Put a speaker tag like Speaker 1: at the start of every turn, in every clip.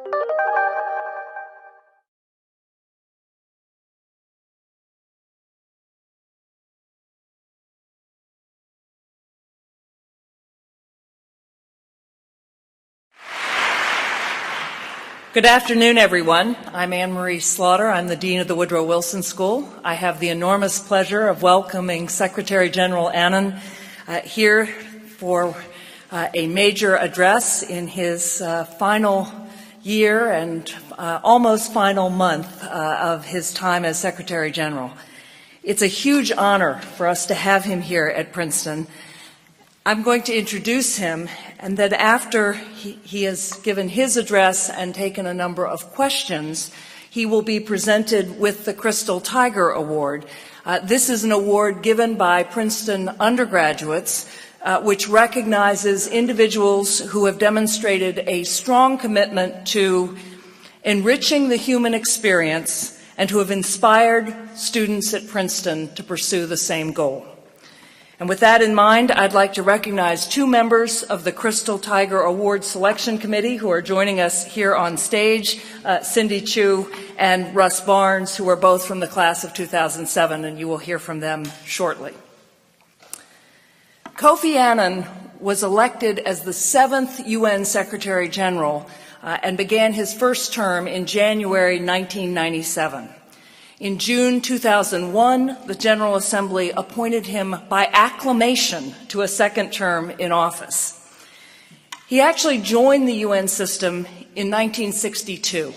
Speaker 1: Good afternoon, everyone. I'm Anne Marie Slaughter. I'm the Dean of the Woodrow Wilson School. I have the enormous pleasure of welcoming Secretary General Annan here for a major address in his final year and almost final month of his time as Secretary General. It's a huge honor for us to have him here at Princeton. I'm going to introduce him, and then after he has given his address and taken a number of questions, he will be presented with the Crystal Tiger Award. This is an award given by Princeton undergraduates, which recognizes individuals who have demonstrated a strong commitment to enriching the human experience and who have inspired students at Princeton to pursue the same goal. And with that in mind, I'd like to recognize two members of the Crystal Tiger Award Selection Committee who are joining us here on stage, Cindy Chu and Russ Barnes, who are both from the class of 2007, and you will hear from them shortly. Kofi Annan was elected as the 7th UN Secretary General and began his first term in January 1997. In June 2001, the General Assembly appointed him by acclamation to a second term in office. He actually joined the UN system in 1962.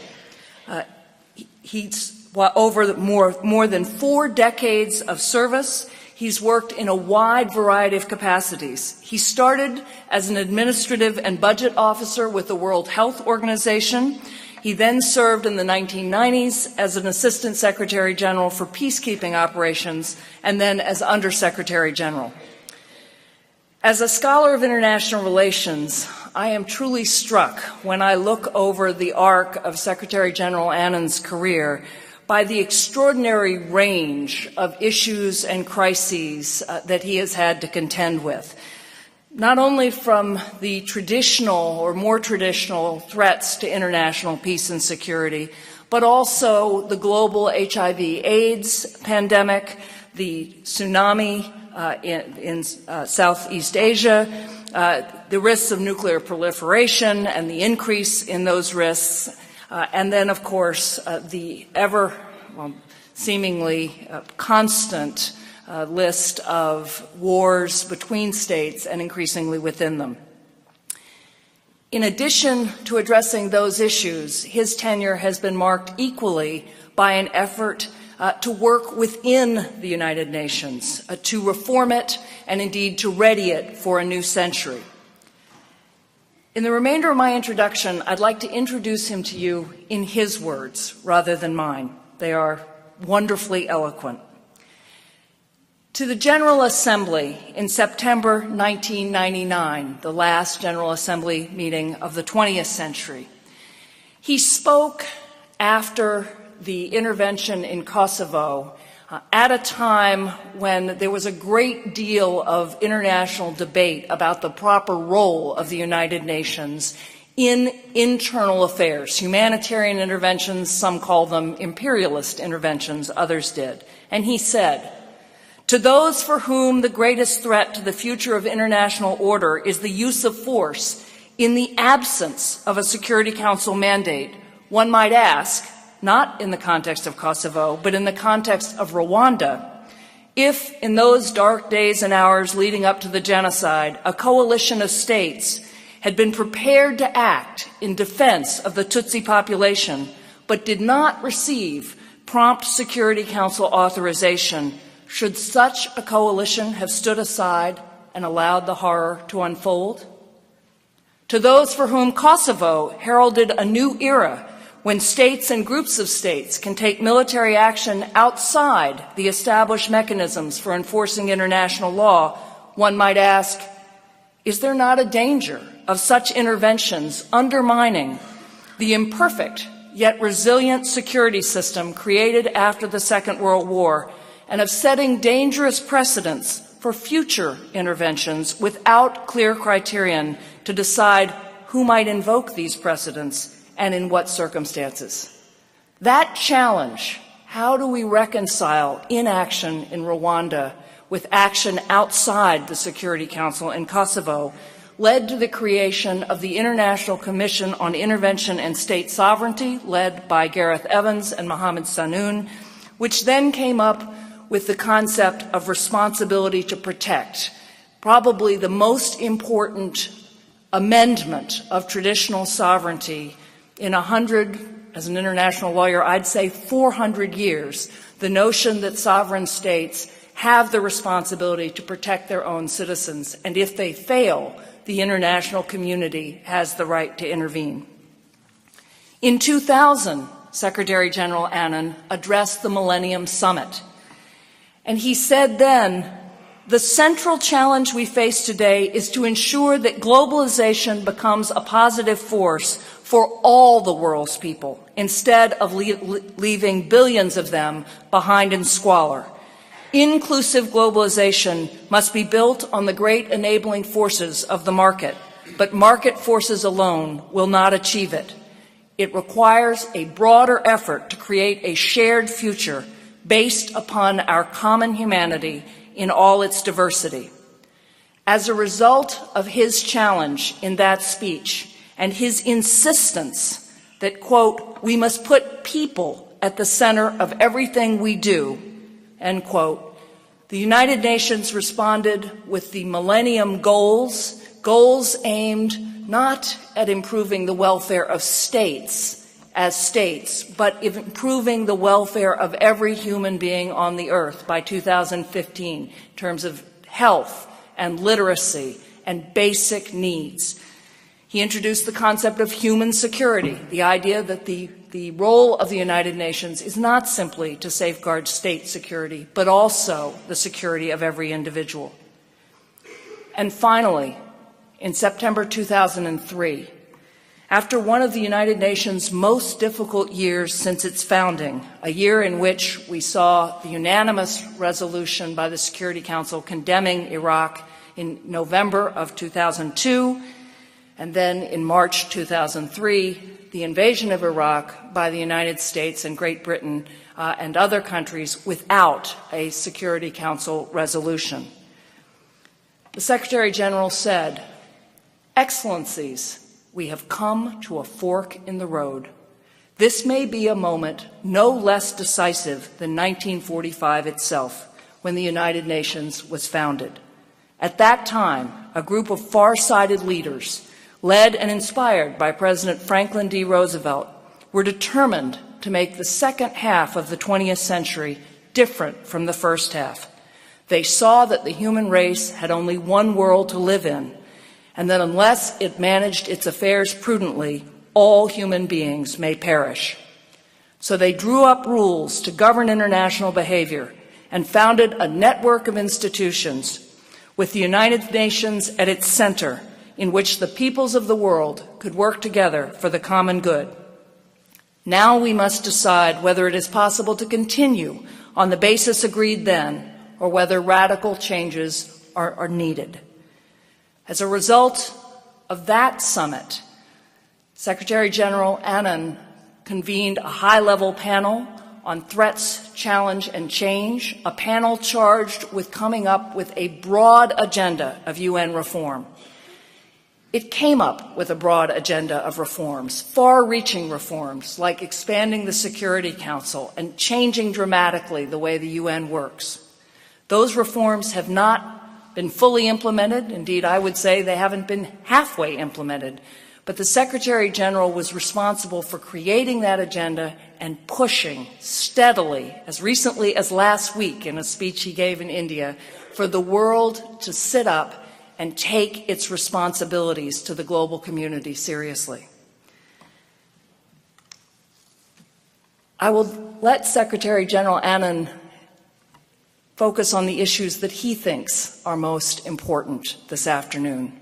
Speaker 1: Over more than 4 decades of service, he's worked in a wide variety of capacities. He started as an administrative and budget officer with the World Health Organization. He then served in the 1990s as an Assistant Secretary General for peacekeeping operations and then as Undersecretary General. As a scholar of international relations, I am truly struck when I look over the arc of Secretary General Annan's career by the extraordinary range of issues and crises that he has had to contend with. Not only from the traditional or more traditional threats to international peace and security, but also the global HIV/AIDS pandemic, the tsunami in Southeast Asia, the risks of nuclear proliferation and the increase in those risks, and then, of course, the seemingly constant list of wars between states and increasingly within them. In addition to addressing those issues, his tenure has been marked equally by an effort to work within the United Nations, to reform it and indeed to ready it for a new century. In the remainder of my introduction, I'd like to introduce him to you in his words rather than mine. They are wonderfully eloquent. To the General Assembly in September 1999, the last General Assembly meeting of the 20th century, he spoke after the intervention in Kosovo at a time when there was a great deal of international debate about the proper role of the United Nations in internal affairs, humanitarian interventions, some call them imperialist interventions, others did. And he said, "To those for whom the greatest threat to the future of international order is the use of force in the absence of a Security Council mandate, one might ask, not in the context of Kosovo, but in the context of Rwanda, if in those dark days and hours leading up to the genocide, a coalition of states had been prepared to act in defense of the Tutsi population, but did not receive prompt Security Council authorization, should such a coalition have stood aside and allowed the horror to unfold? To those for whom Kosovo heralded a new era when states and groups of states can take military action outside the established mechanisms for enforcing international law, one might ask, is there not a danger of such interventions undermining the imperfect yet resilient security system created after the Second World War, and of setting dangerous precedents for future interventions without clear criterion to decide who might invoke these precedents and in what circumstances? That challenge, how do we reconcile inaction in Rwanda with action outside the Security Council in Kosovo, led to the creation of the International Commission on Intervention and State Sovereignty, led by Gareth Evans and Mohammed Sanoun, which then came up with the concept of responsibility to protect, probably the most important amendment of traditional sovereignty in 100, as an international lawyer, I'd say 400 years, the notion that sovereign states have the responsibility to protect their own citizens, and if they fail, the international community has the right to intervene. In 2000, Secretary General Annan addressed the Millennium Summit, and he said then, "The central challenge we face today is to ensure that globalization becomes a positive force for all the world's people, instead of leaving billions of them behind in squalor. Inclusive globalization must be built on the great enabling forces of the market, but market forces alone will not achieve it. It requires a broader effort to create a shared future based upon our common humanity in all its diversity." As a result of his challenge in that speech and his insistence that, quote, "we must put people at the center of everything we do," end quote, the United Nations responded with the Millennium Goals, goals aimed not at improving the welfare of states as states, but improving the welfare of every human being on the earth by 2015 in terms of health and literacy and basic needs. He introduced the concept of human security, the idea that the role of the United Nations is not simply to safeguard state security, but also the security of every individual. And finally, in September 2003, after one of the United Nations' most difficult years since its founding, a year in which we saw the unanimous resolution by the Security Council condemning Iraq in November of 2002, and then in March 2003, the invasion of Iraq by the United States and Great Britain and other countries without a Security Council resolution. The Secretary General said, "Excellencies, we have come to a fork in the road. This may be a moment no less decisive than 1945 itself, when the United Nations was founded. At that time, a group of far-sighted leaders, led and inspired by President Franklin D. Roosevelt, were determined to make the second half of the 20th century different from the first half. They saw that the human race had only one world to live in, and that unless it managed its affairs prudently, all human beings may perish. So they drew up rules to govern international behavior and founded a network of institutions with the United Nations at its center, in which the peoples of the world could work together for the common good. Now we must decide whether it is possible to continue on the basis agreed then, or whether radical changes are needed." As a result of that summit, Secretary General Annan convened a high-level panel on threats, challenge, and change, a panel charged with coming up with a broad agenda of UN reform. It came up with a broad agenda of reforms, far-reaching reforms, like expanding the Security Council and changing dramatically the way the UN works. Those reforms have not been fully implemented. Indeed, I would say they haven't been halfway implemented. But the Secretary General was responsible for creating that agenda and pushing steadily, as recently as last week in a speech he gave in India, for the world to sit up and take its responsibilities to the global community seriously. I will let Secretary General Annan focus on the issues that he thinks are most important this afternoon.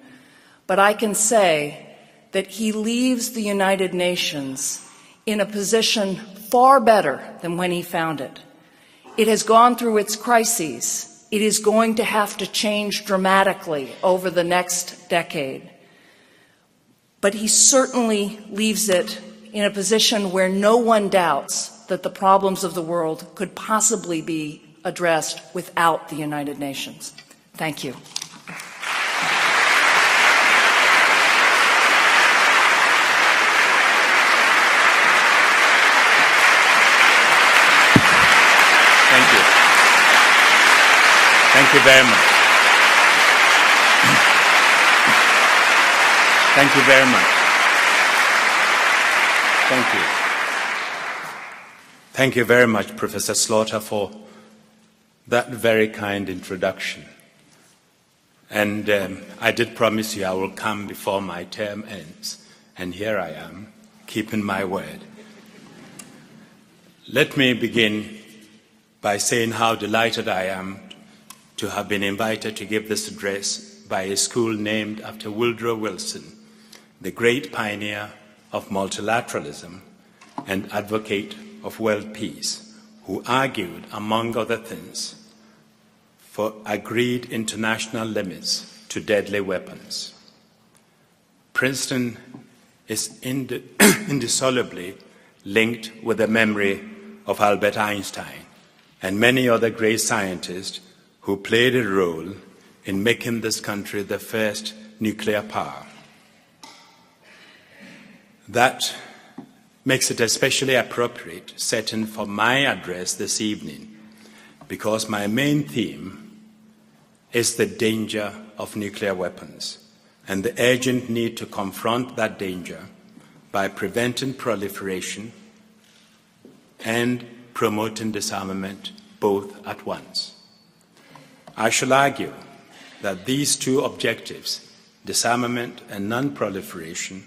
Speaker 1: But I can say that he leaves the United Nations in a position far better than when he found it. It has gone through its crises. It is going to have to change dramatically over the next decade. But he certainly leaves it in a position where no one doubts that the problems of the world could possibly be addressed without the United Nations. Thank you.
Speaker 2: Thank you. Thank you very much. Thank you very much. Thank you. Thank you very much, Professor Slaughter, for that very kind introduction. And I did promise you I will come before my term ends, and here I am, keeping my word. Let me begin by saying how delighted I am to have been invited to give this address by a school named after Woodrow Wilson, the great pioneer of multilateralism and advocate of world peace, who argued, among other things, for agreed international limits to deadly weapons. Princeton is indissolubly linked with the memory of Albert Einstein and many other great scientists who played a role in making this country the first nuclear power. That makes it especially appropriate setting for my address this evening, because my main theme is the danger of nuclear weapons and the urgent need to confront that danger by preventing proliferation and promoting disarmament both at once. I shall argue that these two objectives, disarmament and non-proliferation,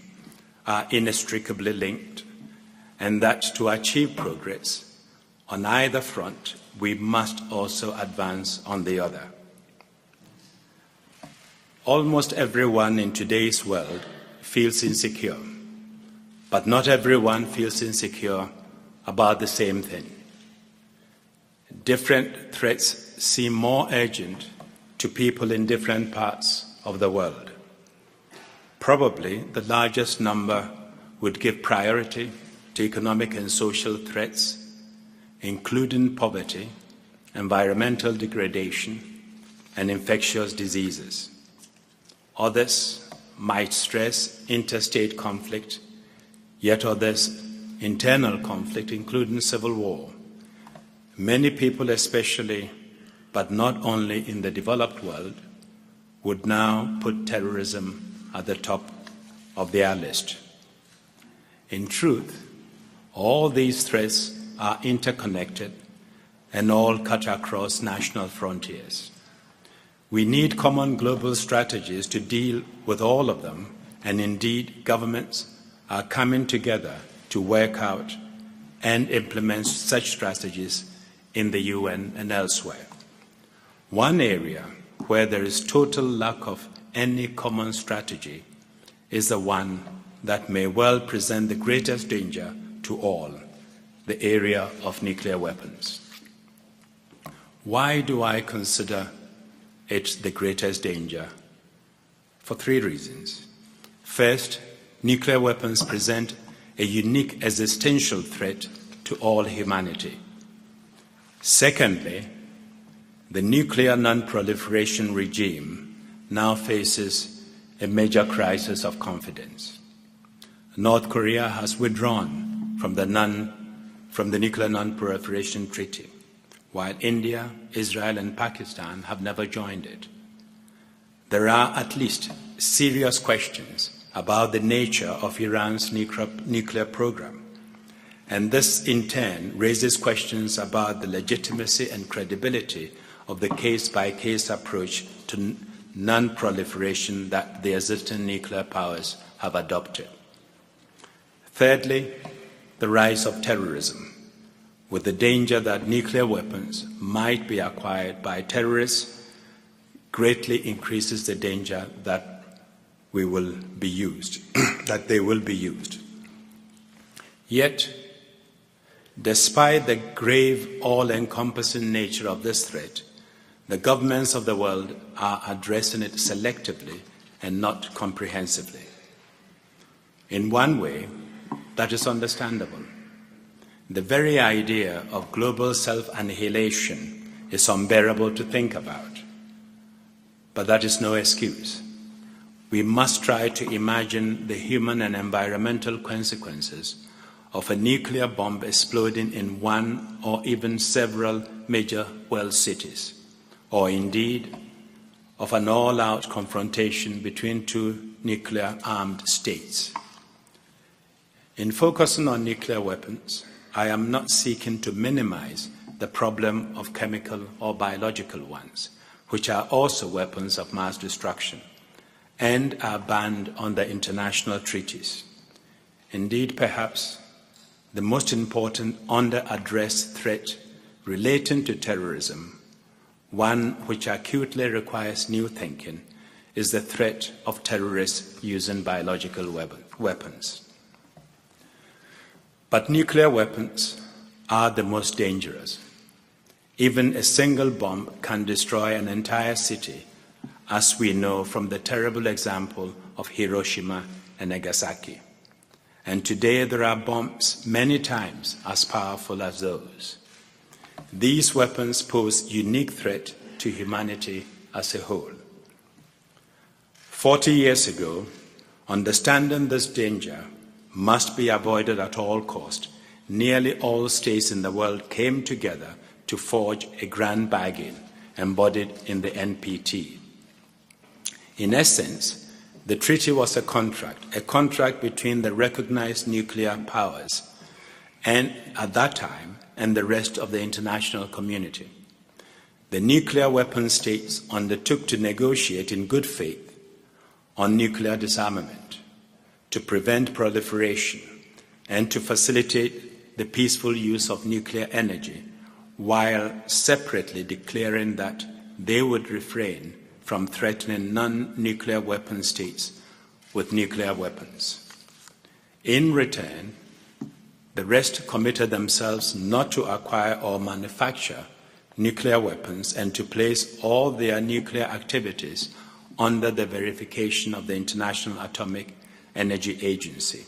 Speaker 2: are inextricably linked, and that to achieve progress on either front, we must also advance on the other. Almost everyone in today's world feels insecure, but not everyone feels insecure about the same thing. Different threats seem more urgent to people in different parts of the world. Probably the largest number would give priority to economic and social threats, including poverty, environmental degradation, and infectious diseases. Others might stress interstate conflict, yet others internal conflict, including civil war. Many people, especially, but not only in the developed world, would now put terrorism at the top of their list. In truth, all these threats are interconnected and all cut across national frontiers. We need common global strategies to deal with all of them, and indeed governments are coming together to work out and implement such strategies in the UN and elsewhere. One area where there is total lack of any common strategy is the one that may well present the greatest danger to all, the area of nuclear weapons. Why do I consider it the greatest danger? For three reasons. First, nuclear weapons present a unique existential threat to all humanity. Secondly, the nuclear non-proliferation regime now faces a major crisis of confidence. North Korea has withdrawn from the Nuclear Non-Proliferation Treaty, while India, Israel, and Pakistan have never joined it. There are at least serious questions about the nature of Iran's nuclear program, and this in turn raises questions about the legitimacy and credibility of the case-by-case approach to non-proliferation that the existing nuclear powers have adopted. Thirdly, the rise of terrorism, with the danger that nuclear weapons might be acquired by terrorists, greatly increases the danger that they will be used. Yet, despite the grave, all-encompassing nature of this threat, the governments of the world are addressing it selectively and not comprehensively. In one way, That is understandable. The very idea of global self-annihilation is unbearable to think about. But that is no excuse. We must try to imagine the human and environmental consequences of a nuclear bomb exploding in one or even several major world cities, or indeed of an all-out confrontation between two nuclear-armed states. In focusing on nuclear weapons, I am not seeking to minimize the problem of chemical or biological ones, which are also weapons of mass destruction and are banned under international treaties. Indeed, perhaps the most important under-addressed threat relating to terrorism, one which acutely requires new thinking, is the threat of terrorists using biological weapons. But nuclear weapons are the most dangerous. Even a single bomb can destroy an entire city, as we know from the terrible example of Hiroshima and Nagasaki. And today there are bombs many times as powerful as those. These weapons pose unique threat to humanity as a whole. 40 years ago, understanding this danger must be avoided at all cost. Nearly all states in the world came together to forge a grand bargain embodied in the NPT. In essence, the treaty was a contract between the recognized nuclear powers and, at that time, and the rest of the international community. The nuclear weapon states undertook to negotiate in good faith on nuclear disarmament, to prevent proliferation, and to facilitate the peaceful use of nuclear energy, while separately declaring that they would refrain from threatening non-nuclear weapon states with nuclear weapons. In return, the rest committed themselves not to acquire or manufacture nuclear weapons and to place all their nuclear activities under the verification of the International Atomic Energy Agency.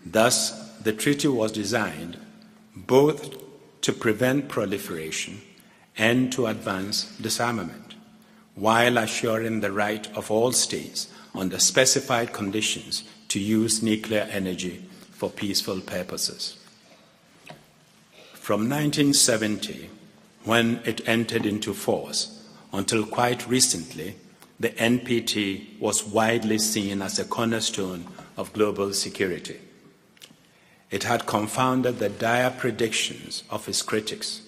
Speaker 2: Thus, the treaty was designed both to prevent proliferation and to advance disarmament, while assuring the right of all states under specified conditions to use nuclear energy for peaceful purposes. From 1970, when it entered into force, until quite recently, the NPT was widely seen as a cornerstone of global security. It had confounded the dire predictions of its critics.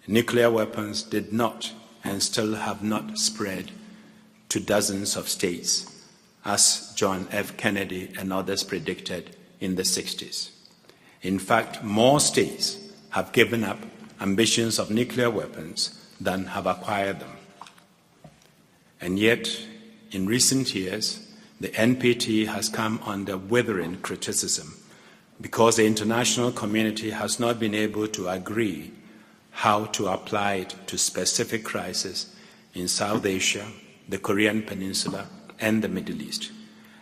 Speaker 2: Nuclear weapons did not and still have not spread to dozens of states, as John F. Kennedy and others predicted in the 60s. In fact, more states have given up ambitions of nuclear weapons than have acquired them. And yet, in recent years, the NPT has come under withering criticism because the international community has not been able to agree how to apply it to specific crises in South Asia, the Korean Peninsula, and the Middle East,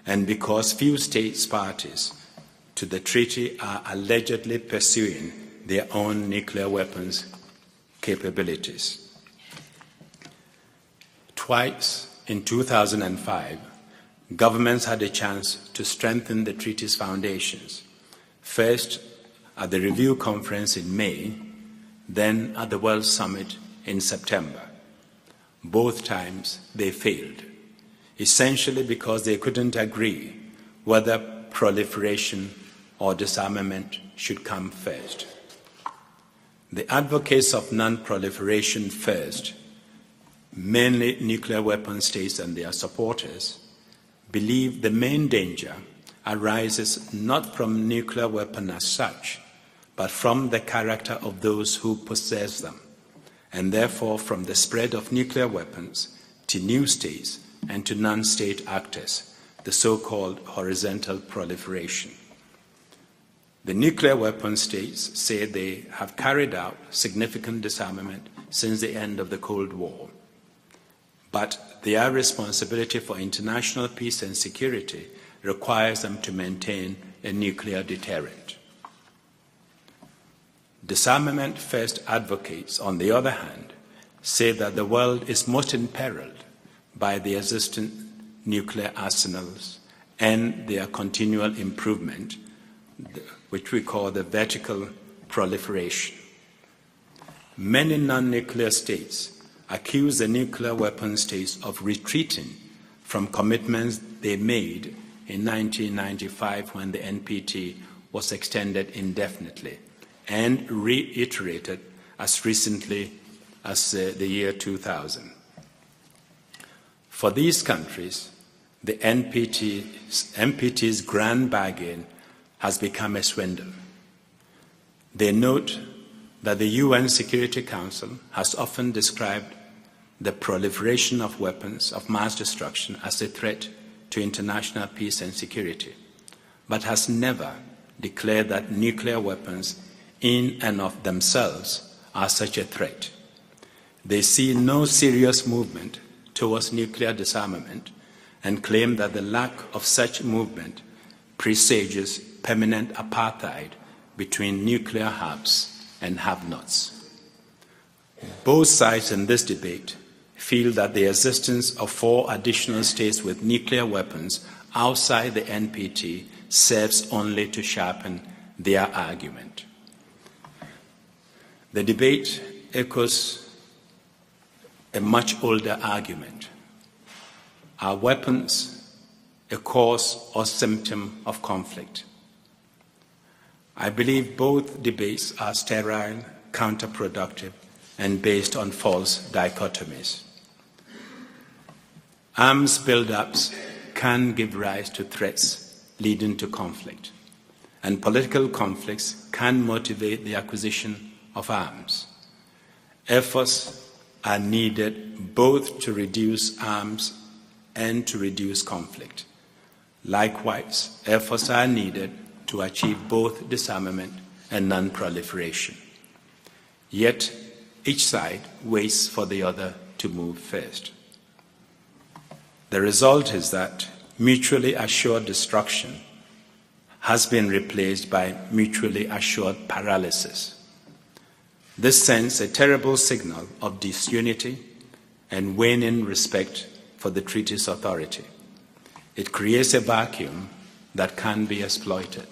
Speaker 2: and because few states parties to the treaty are allegedly pursuing their own nuclear weapons capabilities. Twice in 2005, governments had a chance to strengthen the treaty's foundations. First, at the review conference in May, then at the World Summit in September. Both times they failed, essentially because they couldn't agree whether proliferation or disarmament should come first. The advocates of non-proliferation first, mainly nuclear weapon states and their supporters, believe the main danger arises not from nuclear weapons as such, but from the character of those who possess them, and therefore from the spread of nuclear weapons to new states and to non-state actors, the so-called horizontal proliferation. The nuclear weapon states say they have carried out significant disarmament since the end of the Cold War, but their responsibility for international peace and security requires them to maintain a nuclear deterrent. Disarmament first advocates, on the other hand, say that the world is most imperiled by the existing nuclear arsenals and their continual improvement, which we call the vertical proliferation. Many non-nuclear states accuse the nuclear weapon states of retreating from commitments they made in 1995 when the NPT was extended indefinitely and reiterated as recently as the year 2000. For these countries, the NPT's grand bargain has become a swindle. They note that the UN Security Council has often described the proliferation of weapons of mass destruction as a threat to international peace and security, but has never declared that nuclear weapons in and of themselves are such a threat. They see no serious movement towards nuclear disarmament and claim that the lack of such movement presages permanent apartheid between nuclear haves and have-nots. Both sides in this debate feel that the existence of 4 additional states with nuclear weapons outside the NPT serves only to sharpen their argument. The debate echoes a much older argument. Are weapons a cause or symptom of conflict? I believe both debates are sterile, counterproductive, and based on false dichotomies. Arms build-ups can give rise to threats leading to conflict, and political conflicts can motivate the acquisition of arms. Efforts are needed both to reduce arms and to reduce conflict. Likewise, efforts are needed to achieve both disarmament and non-proliferation. Yet, each side waits for the other to move first. The result is that mutually assured destruction has been replaced by mutually assured paralysis. This sends a terrible signal of disunity and waning respect for the treaty's authority. It creates a vacuum that can be exploited.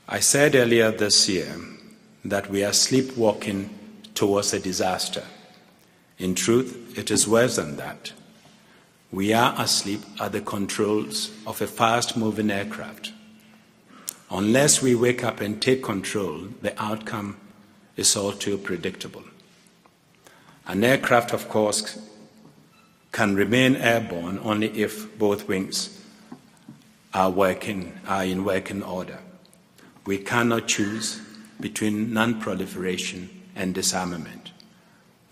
Speaker 2: I said earlier this year that we are sleepwalking towards a disaster. In truth, it is worse than that. We are asleep at the controls of a fast-moving aircraft. Unless we wake up and take control, the outcome is all too predictable. An aircraft, of course, can remain airborne only if both wings are in working order. We cannot choose between non-proliferation and disarmament.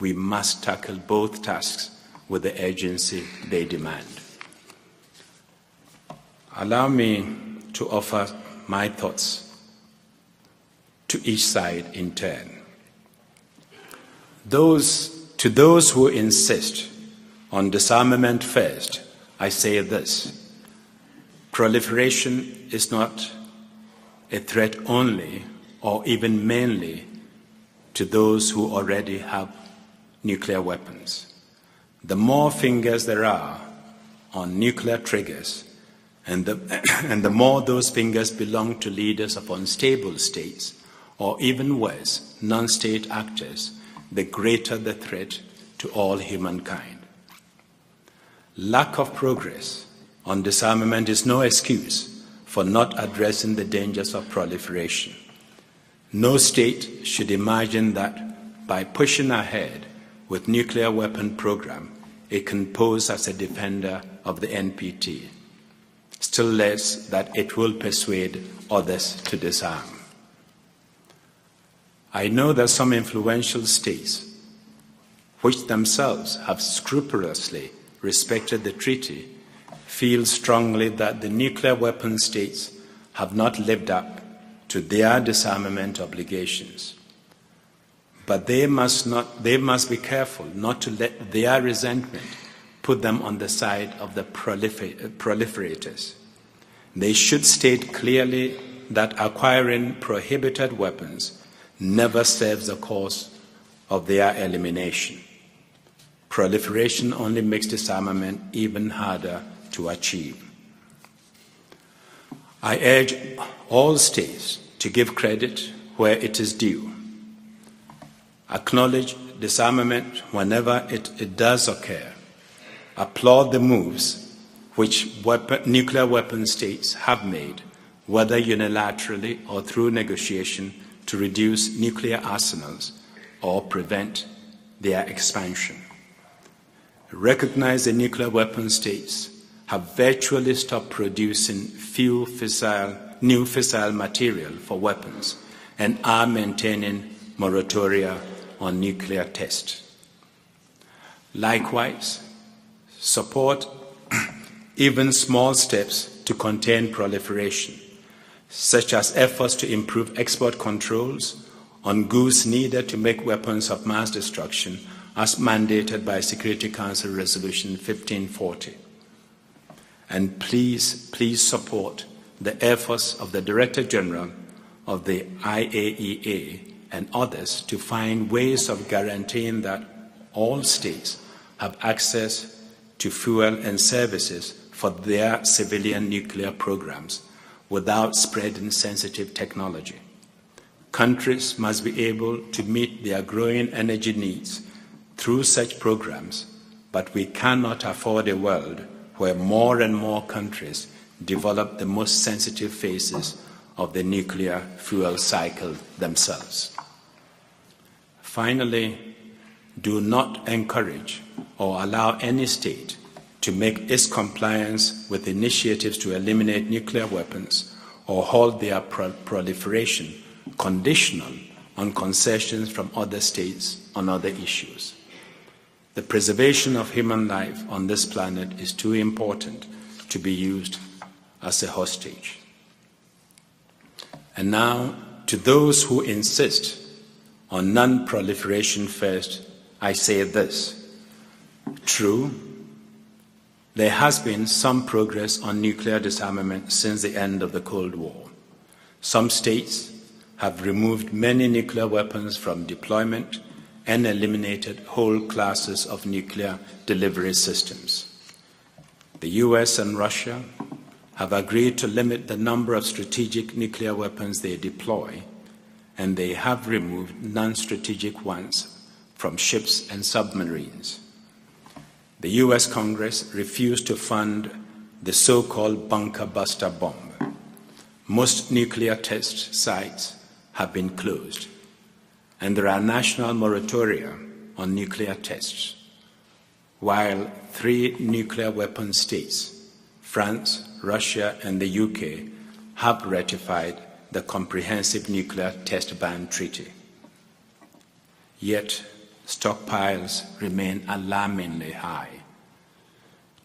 Speaker 2: We must tackle both tasks with the urgency they demand. Allow me to offer my thoughts to each side in turn. To those who insist on disarmament first, I say this: proliferation is not a threat only or even mainly to those who already have nuclear weapons. The more fingers there are on nuclear triggers, and the more those fingers belong to leaders of unstable states, or even worse, non-state actors, the greater the threat to all humankind. Lack of progress on disarmament is no excuse for not addressing the dangers of proliferation. No state should imagine that by pushing ahead with nuclear weapon program, it can pose as a defender of the NPT, still less that it will persuade others to disarm. I know that some influential states, which themselves have scrupulously respected the treaty, feel strongly that the nuclear weapon states have not lived up to their disarmament obligations. But they must be careful not to let their resentment put them on the side of the proliferators. They should state clearly that acquiring prohibited weapons never serves the cause of their elimination. Proliferation only makes disarmament even harder to achieve. I urge all states to give credit where it is due. Acknowledge disarmament whenever it does occur. Applaud the moves which nuclear weapon states have made, whether unilaterally or through negotiation, to reduce nuclear arsenals or prevent their expansion. Recognize the nuclear weapon states have virtually stopped producing new fissile material for weapons and are maintaining moratoria on nuclear tests. Likewise, support even small steps to contain proliferation, such as efforts to improve export controls on goods needed to make weapons of mass destruction, as mandated by Security Council Resolution 1540. And please support the efforts of the Director General of the IAEA and others to find ways of guaranteeing that all states have access to fuel and services for their civilian nuclear programs without spreading sensitive technology. Countries must be able to meet their growing energy needs through such programs, but we cannot afford a world where more and more countries develop the most sensitive phases of the nuclear fuel cycle themselves. Finally, do not encourage or allow any state to make its compliance with initiatives to eliminate nuclear weapons or halt their proliferation conditional on concessions from other states on other issues. The preservation of human life on this planet is too important to be used as a hostage. And now, to those who insist on non-proliferation first, I say this. True, there has been some progress on nuclear disarmament since the end of the Cold War. Some states have removed many nuclear weapons from deployment and eliminated whole classes of nuclear delivery systems. The US and Russia have agreed to limit the number of strategic nuclear weapons they deploy, and they have removed non-strategic ones from ships and submarines. The US Congress refused to fund the so-called bunker buster bomb. Most nuclear test sites have been closed, and there are national moratoria on nuclear tests, while 3 nuclear weapon states, France, Russia, and the UK, have ratified the Comprehensive Nuclear Test Ban Treaty. Yet, stockpiles remain alarmingly high.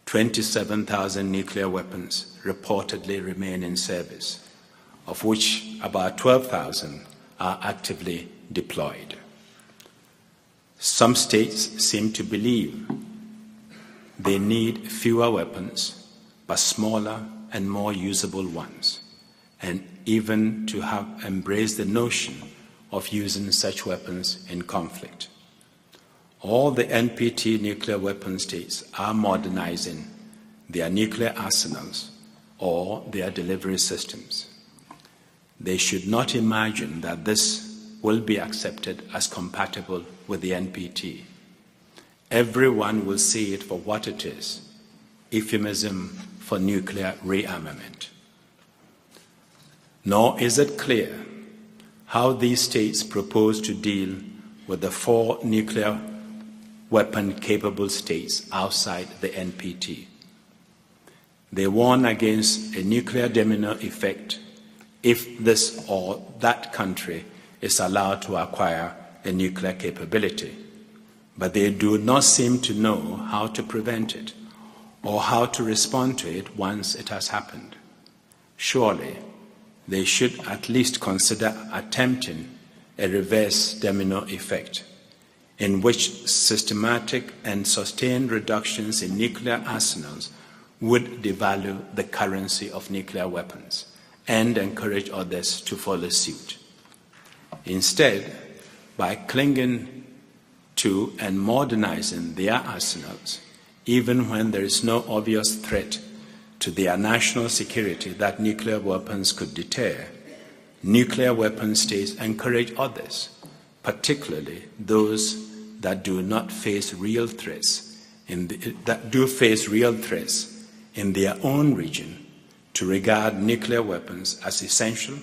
Speaker 2: 27,000 nuclear weapons reportedly remain in service, of which about 12,000 are actively deployed. Some states seem to believe they need fewer weapons, but smaller and more usable ones, and even to have embraced the notion of using such weapons in conflict. All the NPT nuclear weapon states are modernizing their nuclear arsenals or their delivery systems. They should not imagine that this will be accepted as compatible with the NPT. Everyone will see it for what it is, euphemism for nuclear rearmament. Nor is it clear how these states propose to deal with the 4 nuclear weapon-capable states outside the NPT. They warn against a nuclear domino effect if this or that country is allowed to acquire a nuclear capability, but they do not seem to know how to prevent it or how to respond to it once it has happened. Surely, they should at least consider attempting a reverse domino effect, in which systematic and sustained reductions in nuclear arsenals would devalue the currency of nuclear weapons and encourage others to follow suit. Instead, by clinging to and modernizing their arsenals, even when there is no obvious threat to their national security that nuclear weapons could deter, nuclear weapon states encourage others, particularly those that do not face real threats, that do face real threats in their own region, to regard nuclear weapons as essential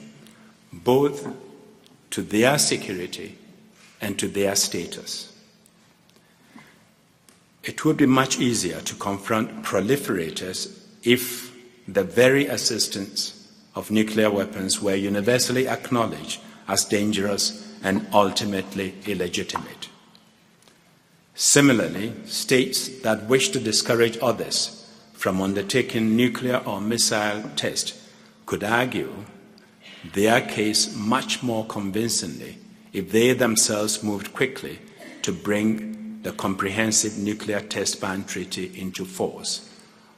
Speaker 2: both to their security and to their status. It would be much easier to confront proliferators if the very existence of nuclear weapons were universally acknowledged as dangerous and ultimately illegitimate. Similarly, states that wish to discourage others from undertaking nuclear or missile tests could argue their case much more convincingly if they themselves moved quickly to bring the Comprehensive Nuclear Test Ban Treaty into force,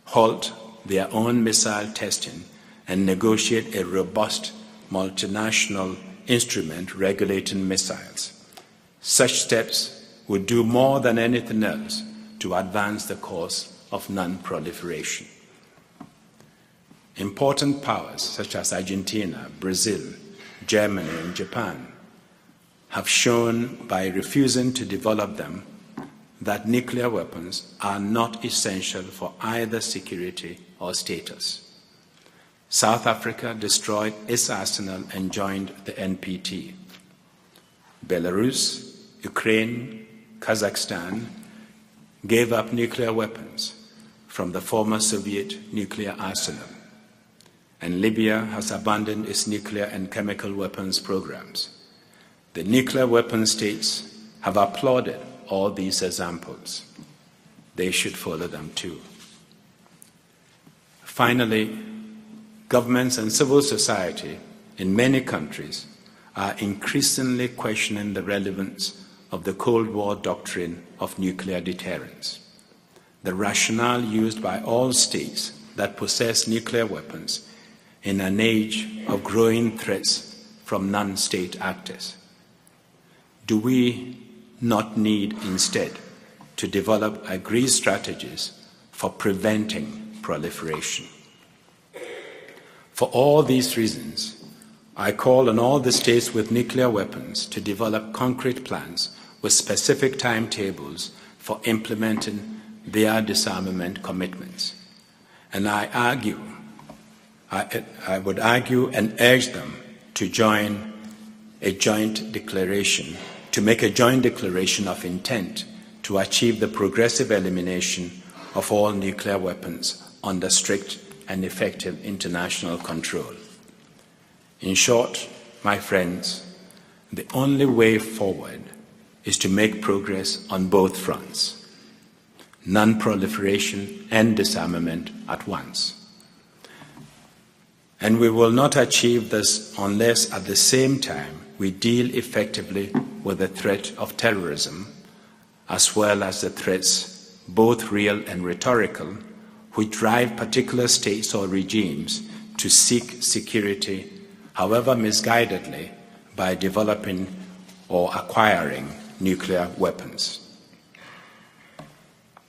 Speaker 2: halt their own missile testing, and negotiate a robust multinational instrument regulating missiles. Such steps would do more than anything else to advance the cause of non-proliferation. Important powers such as Argentina, Brazil, Germany, and Japan have shown by refusing to develop them that nuclear weapons are not essential for either security or status. South Africa destroyed its arsenal and joined the NPT. Belarus, Ukraine, Kazakhstan gave up nuclear weapons from the former Soviet nuclear arsenal, and Libya has abandoned its nuclear and chemical weapons programs. The nuclear weapon states have applauded all these examples. They should follow them too. Finally, governments and civil society in many countries are increasingly questioning the relevance of the Cold War doctrine of nuclear deterrence. The rationale used by all states that possess nuclear weapons in an age of growing threats from non-state actors. Do we not need instead to develop agreed strategies for preventing proliferation? For all these reasons, I call on all the states with nuclear weapons to develop concrete plans with specific timetables for implementing their disarmament commitments. And I would argue and urge them to join a joint declaration, to make a joint declaration of intent to achieve the progressive elimination of all nuclear weapons under strict and effective international control. In short, my friends, the only way forward is to make progress on both fronts: non-proliferation and disarmament at once. And we will not achieve this unless at the same time we deal effectively with the threat of terrorism, as well as the threats, both real and rhetorical, which drive particular states or regimes to seek security, however misguidedly, by developing or acquiring nuclear weapons.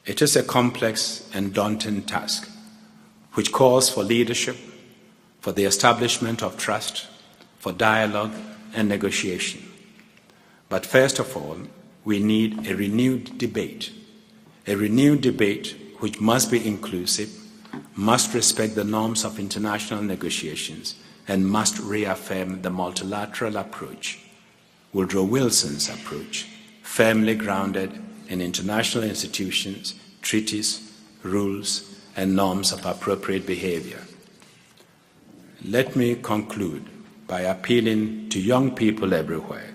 Speaker 2: It is a complex and daunting task, which calls for leadership, for the establishment of trust, for dialogue and negotiation. But first of all, we need a renewed debate which must be inclusive, must respect the norms of international negotiations, and must reaffirm the multilateral approach, Woodrow Wilson's approach, firmly grounded in international institutions, treaties, rules, and norms of appropriate behavior. Let me conclude by appealing to young people everywhere,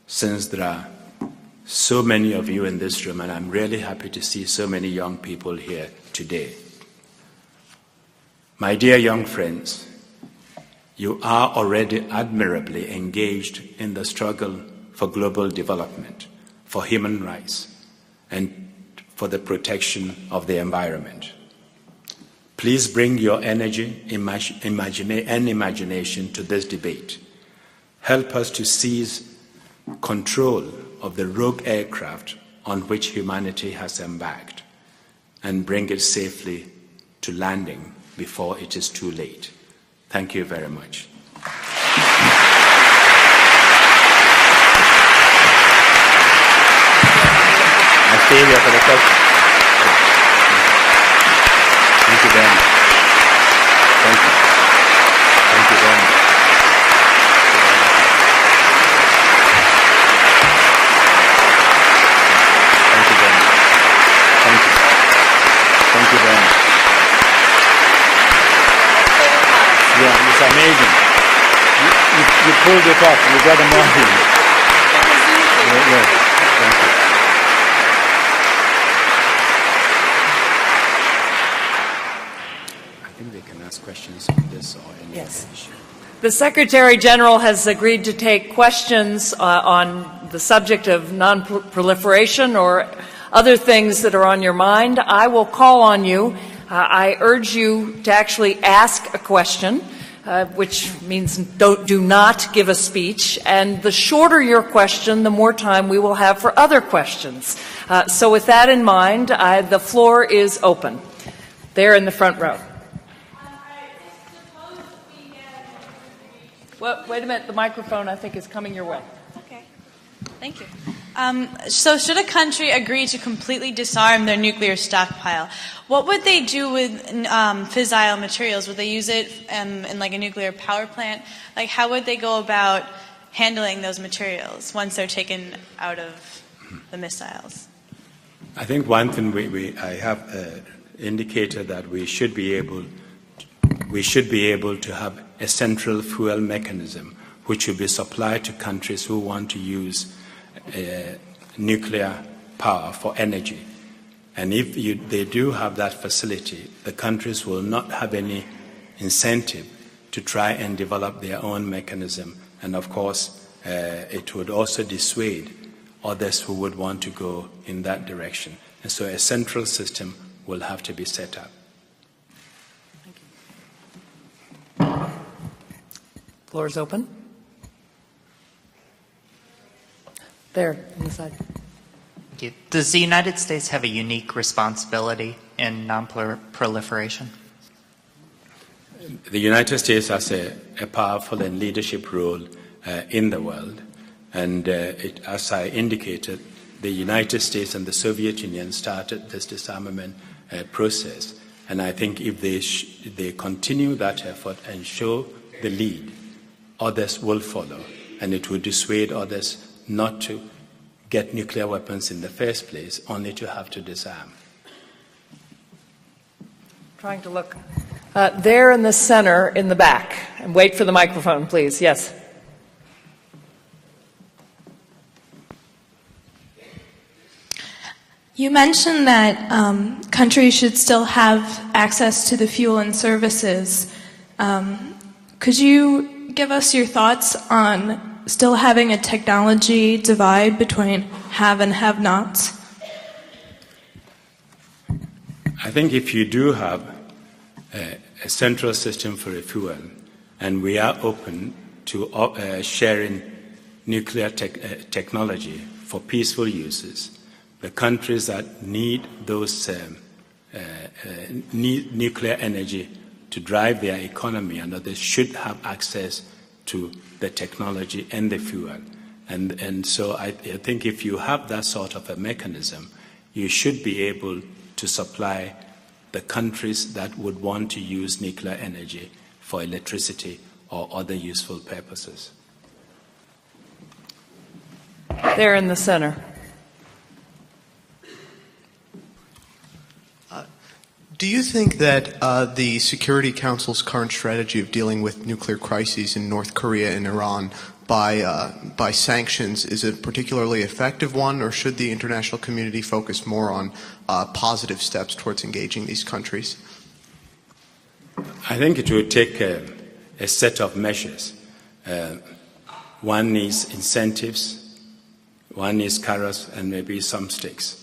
Speaker 2: since there are so many of you in this room, and I'm really happy to see so many young people here today. My dear young friends, you are already admirably engaged in the struggle for global development, for human rights, and for the protection of the environment. Please bring your energy and imagination to this debate. Help us to seize control of the rogue aircraft on which humanity has embarked and bring it safely to landing before it is too late. Thank you very much. I stay here for the question. Thank you very much. Thank you. Thank you very much. Thank you very much. Thank you. Thank you very much. Yeah, it's amazing. You pulled it off. You got a margin. Yeah. Thank you. I think they can ask questions on this or any other issue.
Speaker 1: The Secretary General has agreed to take questions on the subject of non-proliferation or other things that are on your mind. I will call on you. I urge you to actually ask a question, which means do not give a speech. And the shorter your question, the more time we will have for other questions. So with that in mind, the floor is open. There in the front row. Well, wait a minute. The microphone, I think, is coming your way.
Speaker 3: Okay. Thank you. So should a country agree to completely disarm their nuclear stockpile, what would they do with fissile materials? Would they use it in like a nuclear power plant? Like, how would they go about handling those materials once they're taken out of the missiles?
Speaker 2: I think one thing I have indicated that we should be able to have a central fuel mechanism which will be supplied to countries who want to use nuclear power for energy. And if they do have that facility, the countries will not have any incentive to try and develop their own mechanism. And of course, it would also dissuade others who would want to go in that direction. And so a central system will have to be set up.
Speaker 1: Thank you. Floor is open. There, on the side.
Speaker 4: Thank you. Does the United States have a unique responsibility in non-proliferation?
Speaker 2: The United States has a powerful and leadership role in the world. And as I indicated, the United States and the Soviet Union started this disarmament process. And I think if they continue that effort and show the lead, others will follow. And it will dissuade others not to get nuclear weapons in the first place, only to have to disarm.
Speaker 1: Trying to look. There in the center, in the back. And wait for the microphone, please. Yes.
Speaker 5: You mentioned that countries should still have access to the fuel and services. Could you give us your thoughts on still having a technology divide between have and have-nots?
Speaker 2: I think if you do have a central system for a fuel, and we are open to sharing nuclear technology for peaceful uses, the countries that need those need nuclear energy to drive their economy and others should have access to the technology and the fuel. And so I think if you have that sort of a mechanism, you should be able to supply the countries that would want to use nuclear energy for electricity or other useful purposes.
Speaker 1: There in the center.
Speaker 6: Do you think that the Security Council's current strategy of dealing with nuclear crises in North Korea and Iran by sanctions is a particularly effective one, or should the international community focus more on positive steps towards engaging these countries?
Speaker 2: I think it will take a set of measures. One is incentives, one is carrots, and maybe some sticks.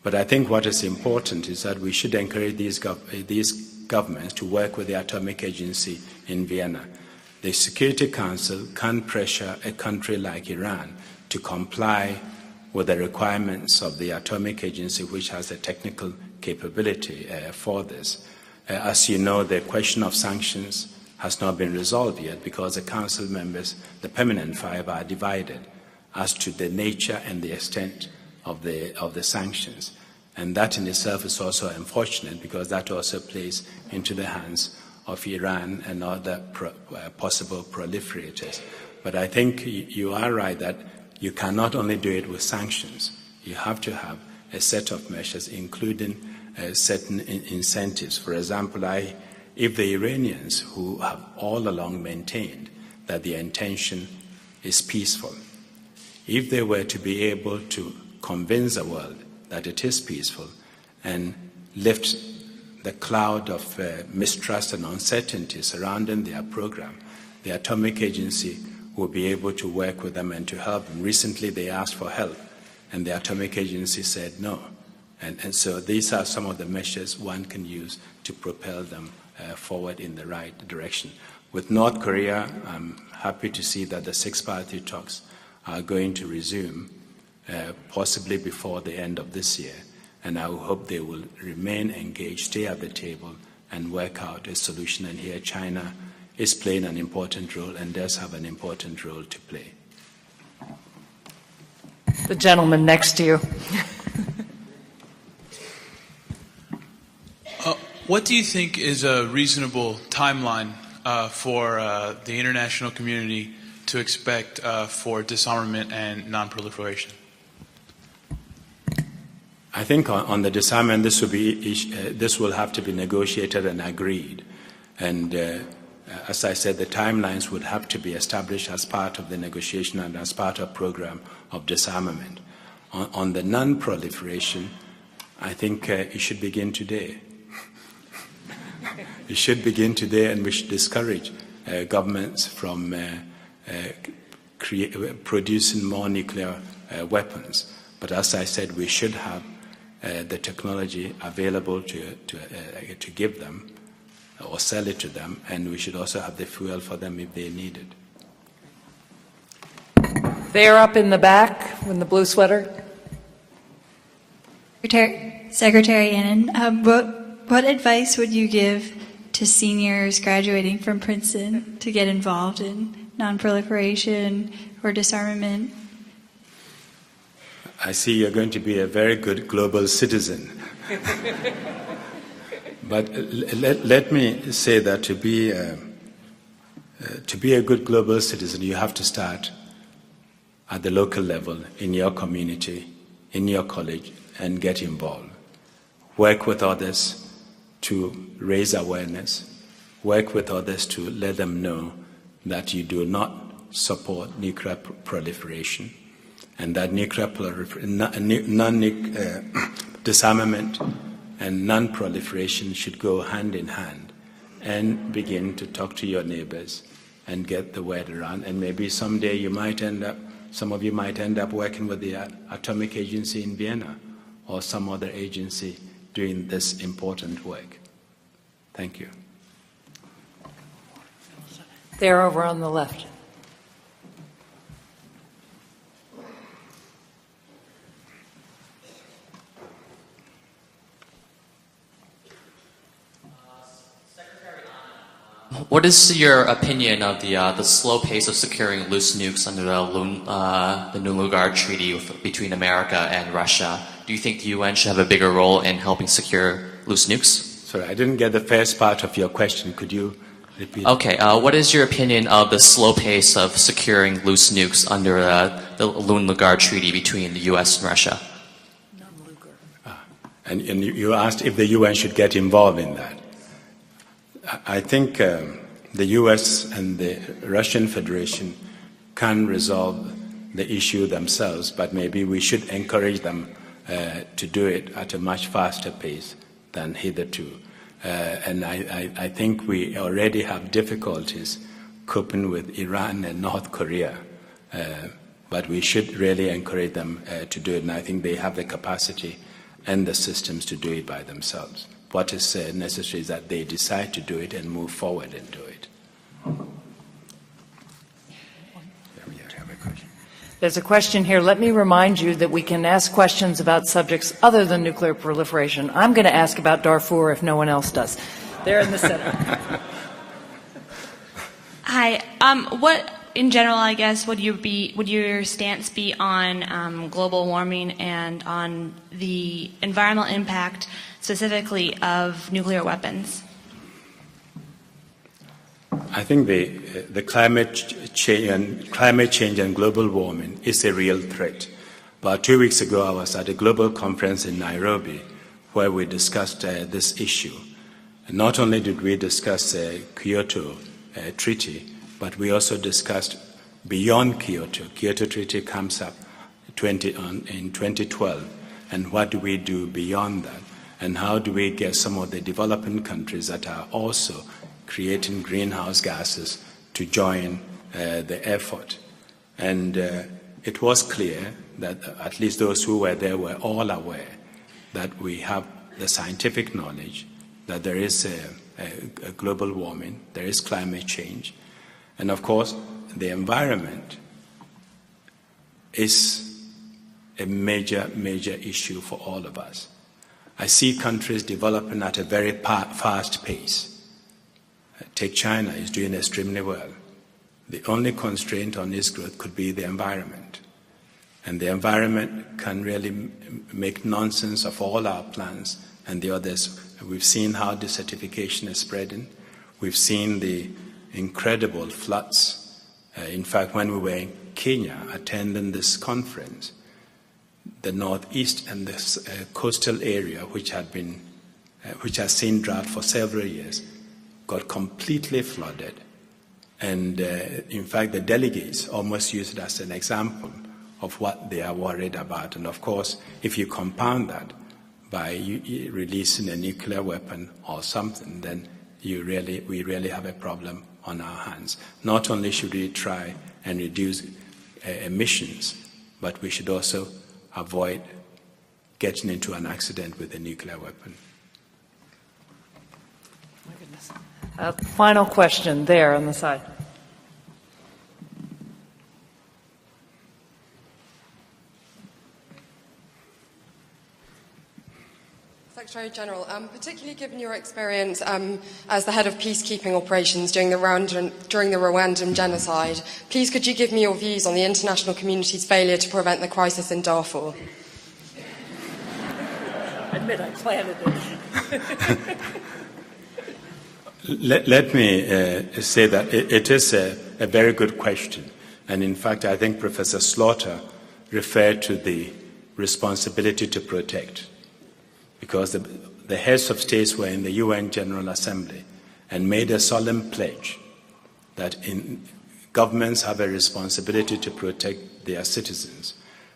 Speaker 2: But I think what is important is that we should encourage these governments to work with the Atomic Agency in Vienna. The Security Council can pressure a country like Iran to comply with the requirements of the Atomic Agency, which has the technical capability for this. As you know, the question of sanctions has not been resolved yet because the Council members, the permanent five, are divided as to the nature and the extent of the sanctions. And that in itself is also unfortunate because that also plays into the hands of Iran and other possible proliferators. But I think you are right that you cannot only do it with sanctions. You have to have a set of measures, including certain incentives. For example, if the Iranians, who have all along maintained that the intention is peaceful, if they were to be able to convince the world that it is peaceful and lift the cloud of mistrust and uncertainty surrounding their program, the Atomic Agency will be able to work with them and to help them. Recently, they asked for help, and the Atomic Agency said no. And so these are some of the measures one can use to propel them forward in the right direction. With North Korea, I'm happy to see that the six-party talks are going to resume, possibly before the end of this year. And I hope they will remain engaged, stay at the table, and work out a solution. And here China is playing an important role and does have an important role to play.
Speaker 1: The gentleman next to you.
Speaker 7: What do you think is a reasonable timeline for the international community to expect for disarmament and non-proliferation?
Speaker 2: I think on the disarmament, this will have to be negotiated and agreed. And as I said, the timelines would have to be established as part of the negotiation and as part of program of disarmament. On the non-proliferation, I think it should begin today. It should begin today, and we should discourage governments from producing more nuclear weapons. But as I said, we should have the technology available to give them or sell it to them, and we should also have the fuel for them if they need it.
Speaker 1: They're up in the back in the blue sweater.
Speaker 8: Secretary Annan, what advice would you give to seniors graduating from Princeton to get involved in non-proliferation or disarmament?
Speaker 2: I see you're going to be a very good global citizen. But let me say that to be a good global citizen, you have to start at the local level, in your community, in your college, and get involved. Work with others to raise awareness. Work with others to let them know that you do not support nuclear proliferation, and that disarmament and non-proliferation should go hand in hand, and begin to talk to your neighbors and get the word around. And maybe someday some of you might end up working with the Atomic Agency in Vienna or some other agency doing this important work. Thank you.
Speaker 1: They're over on the left.
Speaker 9: What is your opinion of the slow pace of securing loose nukes under the Nuremberg Treaty between America and Russia? Do you think the UN should have a bigger role in helping secure loose nukes?
Speaker 2: Sorry, I didn't get the first part of your question. Could you repeat?
Speaker 9: Okay. What is your opinion of the slow pace of securing loose nukes under the Nuremberg Treaty between the US and Russia?
Speaker 2: And you asked if the UN should get involved in that. I think the US and the Russian Federation can resolve the issue themselves, but maybe we should encourage them to do it at a much faster pace than hitherto. And I think we already have difficulties coping with Iran and North Korea, but we should really encourage them to do it, and I think they have the capacity and the systems to do it by themselves. what is necessary is that they decide to do it and move forward and do it.
Speaker 1: There's a question here. Let me remind you that we can ask questions about subjects other than nuclear proliferation. I'm going to ask about Darfur if no one else does. There in the center.
Speaker 10: Hi. What, in general, I guess, would your stance be on global warming and on the environmental impact, specifically of nuclear weapons?
Speaker 2: I think the climate change and global warming is a real threat. About 2 weeks ago, I was at a global conference in Nairobi where we discussed this issue. And not only did we discuss the Kyoto Treaty, but we also discussed beyond Kyoto. Kyoto Treaty comes up in 2012, and what do we do beyond that? And how do we get some of the developing countries that are also creating greenhouse gases to join the effort? And it was clear that at least those who were there were all aware that we have the scientific knowledge that there is a global warming, there is climate change, and of course the environment is a major issue for all of us. I see countries developing at a very fast pace. Take China, is doing extremely well. The only constraint on its growth could be the environment. And the environment can really make nonsense of all our plans and the others. We've seen how desertification is spreading. We've seen the incredible floods. In fact, when we were in Kenya attending this conference, the northeast and the coastal area, which has seen drought for several years, got completely flooded. And in fact, the delegates almost used it as an example of what they are worried about. And of course, if you compound that by releasing a nuclear weapon or something, then we really have a problem on our hands. Not only should we try and reduce emissions, but we should also avoid getting into an accident with a nuclear weapon.
Speaker 1: My goodness. Final question there on the side.
Speaker 11: Secretary General, particularly given your experience as the head of peacekeeping operations during the Rwandan genocide, please could you give me your views on the international community's failure to prevent the crisis in Darfur?
Speaker 1: I admit I planted it.
Speaker 2: Let me say that it is a very good question. And in fact, I think Professor Slaughter referred to the responsibility to protect. Because the heads of states were in the UN General Assembly and made a solemn pledge that governments have a responsibility to protect their citizens.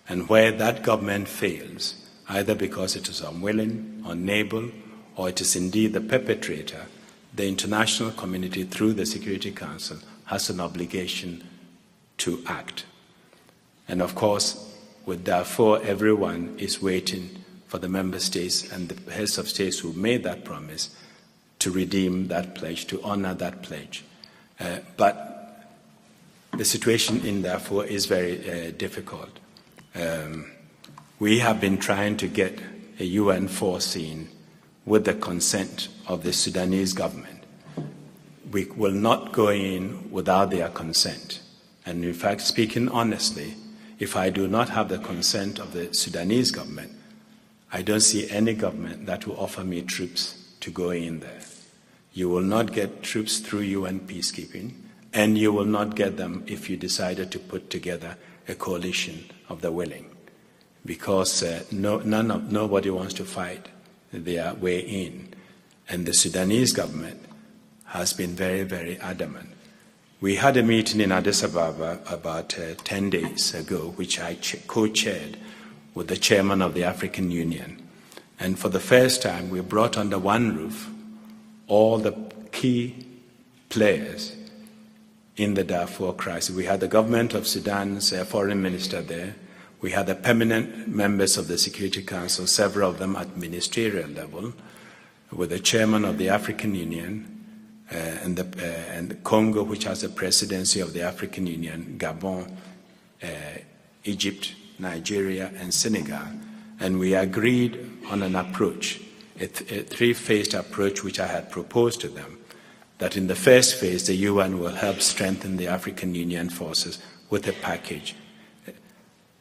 Speaker 2: And where that government fails, either because it is unwilling, unable, or it is indeed the perpetrator, the international community, through the Security Council, has an obligation to act. And of course, with Darfur, everyone is waiting for the member states and the heads of states who made that promise to redeem that pledge, to honor that pledge. But the situation in Darfur is very difficult. We have been trying to get a UN force in with the consent of the Sudanese government. We will not go in without their consent. And in fact, speaking honestly, if I do not have the consent of the Sudanese government, I don't see any government that will offer me troops to go in there. You will not get troops through UN peacekeeping, and you will not get them if you decided to put together a coalition of the willing, because nobody wants to fight their way in. And the Sudanese government has been very, very adamant. We had a meeting in Addis Ababa about 10 days ago, which I co-chaired with the chairman of the African Union. And for the first time, we brought under one roof all the key players in the Darfur crisis. We had the government of Sudan's foreign minister there. We had the permanent members of the Security Council, several of them at ministerial level. with the chairman of the African Union, and Congo, which has the presidency of the African Union, Gabon, Egypt, Nigeria, and Senegal. And we agreed on an approach, a three-phased approach which I had proposed to them, that in the first phase, the UN will help strengthen the African Union forces with a package.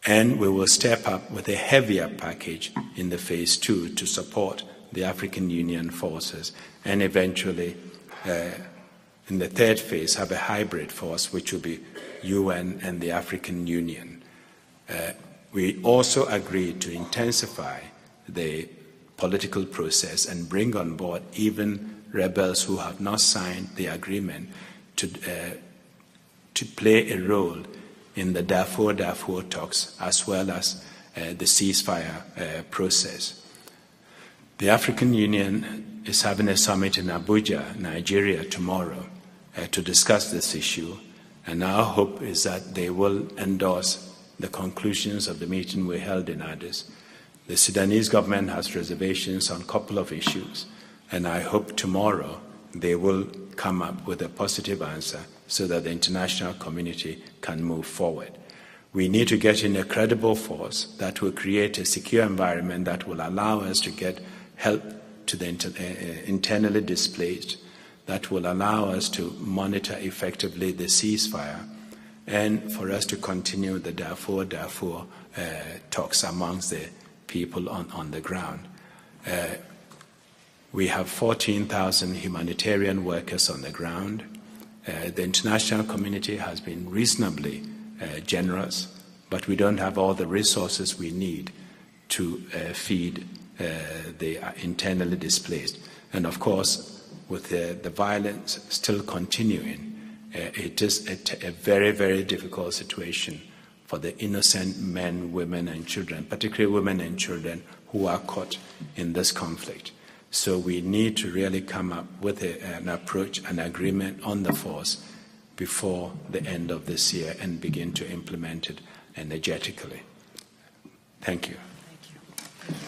Speaker 2: And we will step up with a heavier package in the phase 2 to support the African Union forces, and eventually, in the third phase, have a hybrid force, which will be UN and the African Union. We also agreed to intensify the political process and bring on board even rebels who have not signed the agreement to play a role in the Darfur talks, as well as the ceasefire process. The African Union is having a summit in Abuja, Nigeria, tomorrow to discuss this issue, and our hope is that they will endorse the conclusions of the meeting we held in Addis. The Sudanese government has reservations on a couple of issues, and I hope tomorrow they will come up with a positive answer so that the international community can move forward. We need to get in a credible force that will create a secure environment that will allow us to get help to the internally displaced, that will allow us to monitor effectively the ceasefire, and for us to continue the Darfur talks amongst the people on the ground. We have 14,000 humanitarian workers on the ground. The international community has been reasonably generous, but we don't have all the resources we need to feed the internally displaced. And of course, with the violence still continuing, it is a very, very difficult situation for the innocent men, women, and children, particularly women and children who are caught in this conflict. So we need to really come up with an approach, an agreement on the force before the end of this year and begin to implement it energetically. Thank you.
Speaker 12: Thank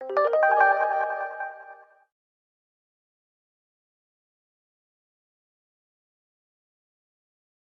Speaker 12: you.